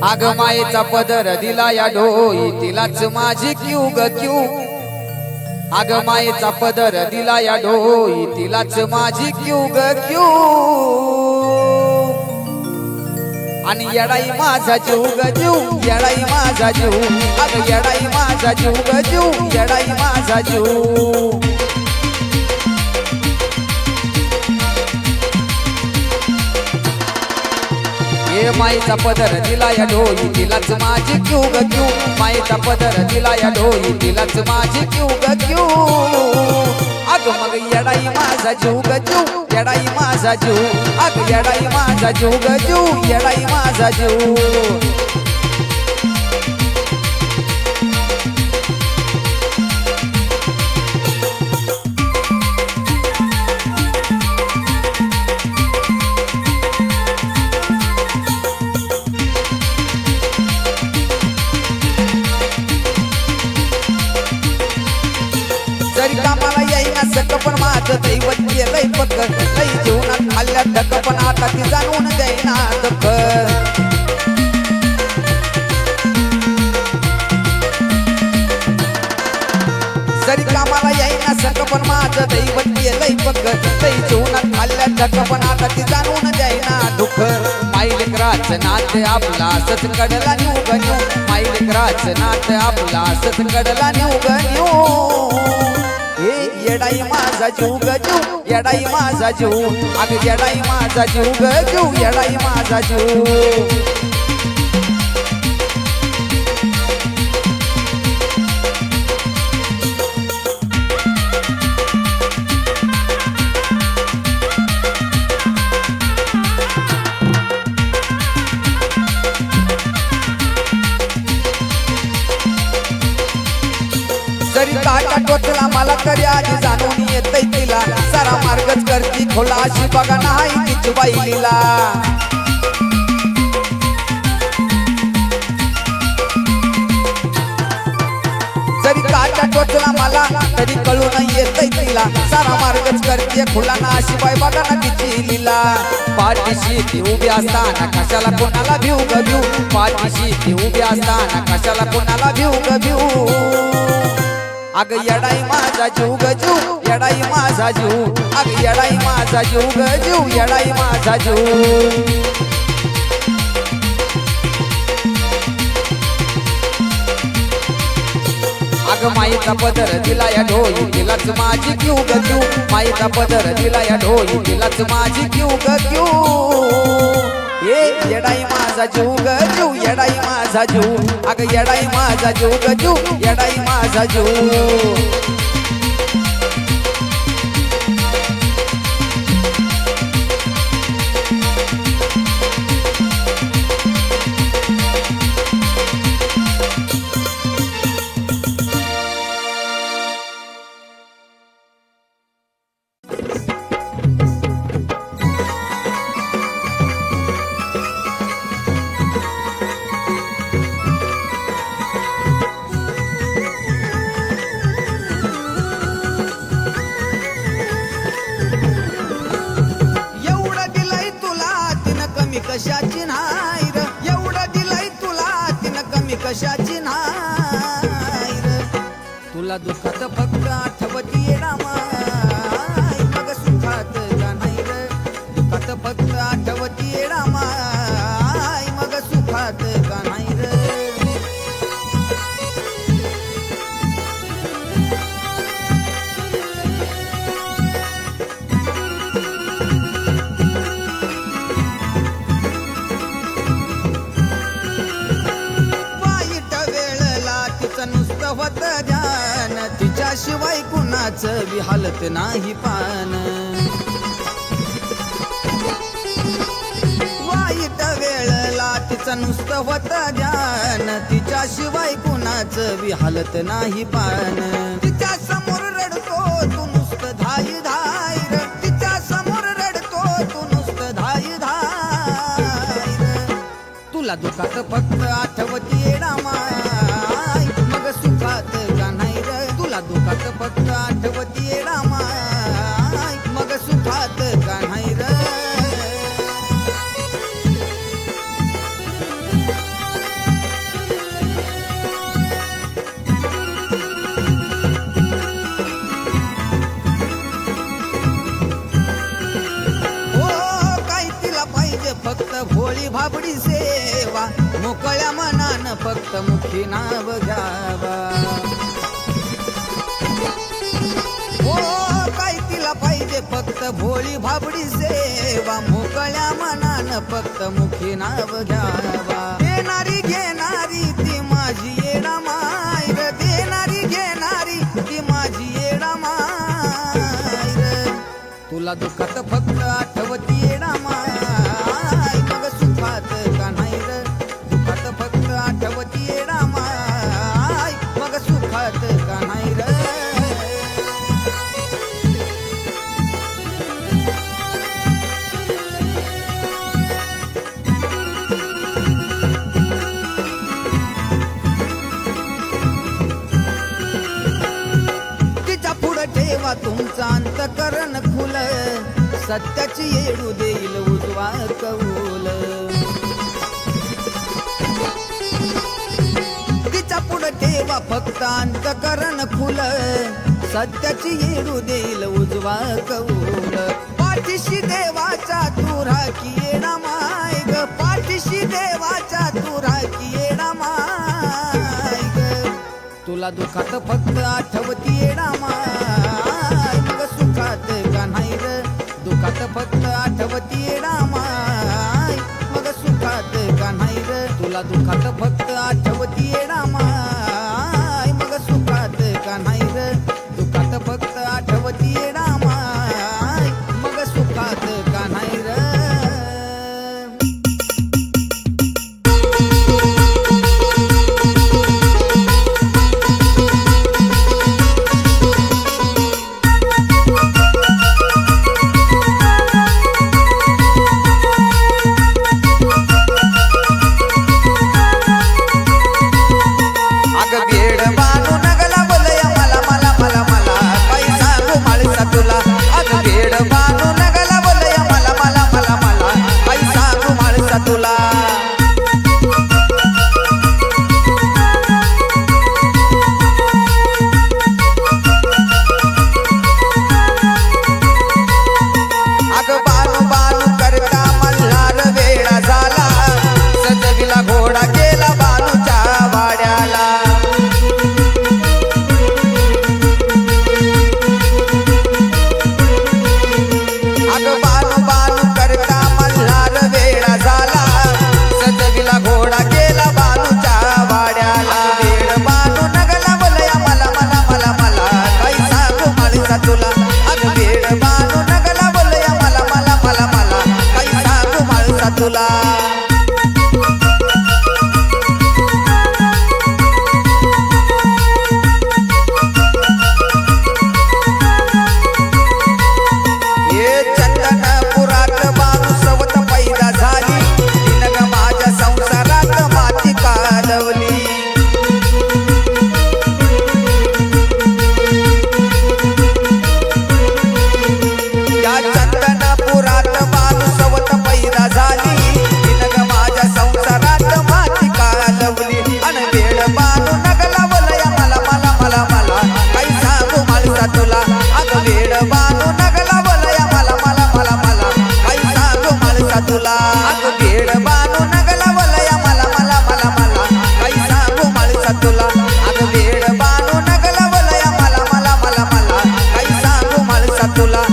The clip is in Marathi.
आग मायेचा पदर दिला या ढोई तिलाच माझी क्यू ग क्यू आग मायेचा पदर दिला या ढोई तिलाच माझी क्यू ग क्यू आणि येडाई माझा जीव ग जीव येडाई माझा जीव अग येडाई माझा जीव ग जीव येडाई माझा जीव ये माईचा पदर दिला या ढोई तिलाच माझी क्यू ग क्यू माईचा पदर दिला या ढोई तिलाच माझी क्यू ग क्यू अग मग येडाई माझा जीव ग जीव येडाई माझा जीव अग येडाई माझा जीव ग जीव येडाई माझा जीव जरी कामाला येईना सक पण माझं दैवत गेलंय पक्क लई जीवनात खाल्ल्या धक पण आता ती जाणून देईना दुःख जरी कामाला येईना सक पण माझं दैवत गेलंय पक्क लई जीवनात खाल्ल्या धक पण आता ती जाणून देईना दुःख माईलेकराच नात आपला असच कडला नेऊ ग नेऊ माईलेकराच नात आपला असच कडला नेऊ ग नेऊ येडाई माझा जीव ग जीव येडाई माझा जीव अग येडाई माझा जीव ग जीव येडाई माझा जीव जरी काटा टोचला मला तरी आधी जाणून येतय तिला सारा मार्गच करती खोला अशी बघा नाही तिची बाईलीला जरी काटा टोचला मला तरी कळून येतय तिला सारा मार्गच करते खुला ना अशी बाई बघा ना तिची लीला पाठीशी ती उभी असताना कशाला कोणाला भिऊ ग भिऊ पाठीशी ती उभी असताना कशाला कोणाला भिऊ ग भिऊ अग येडाई माझा जीव ग जीव येडाई माझा जीव अग येडाई माझा जीव ग जीव येडाई माझा जीव अग माईचा पदर दिला या ढोई तिलाच माझी क्यू ग क्यू माईचा पदर दिला या ढोई तिलाच माझी क्यू ग क्यू येडाई माझा जीव ग जीव येडाई माझा जीव अग येडाई माझा जीव ग जीव येडाई माझा जीव कशाची नाही र एवढं दिलंय तुला तिनं कमी कशाची नाही र तुला दुःखात फक्त आठवती येडामाय मग सुखात का नाही र दुःखात फक्त आठवती येडामाय मग सुखात का नाही र होत ध्यान तिच्याशिवाय कुणाचं बी हालत नाही पान वाईट वेळला तिचं नुसतं होत ध्यान तिच्याशिवाय कुणाचं बी हालत नाही पान तिच्या समोर रडतो तू नुसतं धाई धाय र तिच्या समोर रडतो तू नुसतं धाई धाय र तुला दुःखात फक्त आठवती येडामाय मग सुखात का नाही र तुला दुःखात फक्त आठवती येडामाय मग सुखात का नाही र मोकळ्या मनानं फक्त मुखी नाव घ्यावा हो काय तिला पाहिजे फक्त भोळी भाबडी सेवा मोकळ्या मनानं फक्त मुखी नाव घ्यावा देणारी घेणारी ती माझी येडा मायर देणारी घेणारी ती माझी येडा मायर तुला दुःखात फक्त आठवती येडा माय मग सुखात का नाही र दुःखात फक्त आठवती येडा माय मग सुखात का नाही र ठेवा तुमचा अंतकरण खुल सत्याची येडू देईल उजवा कौल तिच्या पुढे ठेवा फक्त अंतकरण खुल सत्याची येडू देईल उजवा कौल पाठीशी देवाच्या तुरा की येडा माय ग पाठीशी देवाच्या तुरा की येडा माय ग तुला दुःखात फक्त आठवती येडा माय मग सुखात का नाही र दुःखात फक्त आठवती येडा माय मग सुखात का नाही र तुला दुःखात फक्त आठवती येडा माय मग सुखात का नाही र दुःखात फक्त आठवती येडा माय मग सुखात का नाही र तुला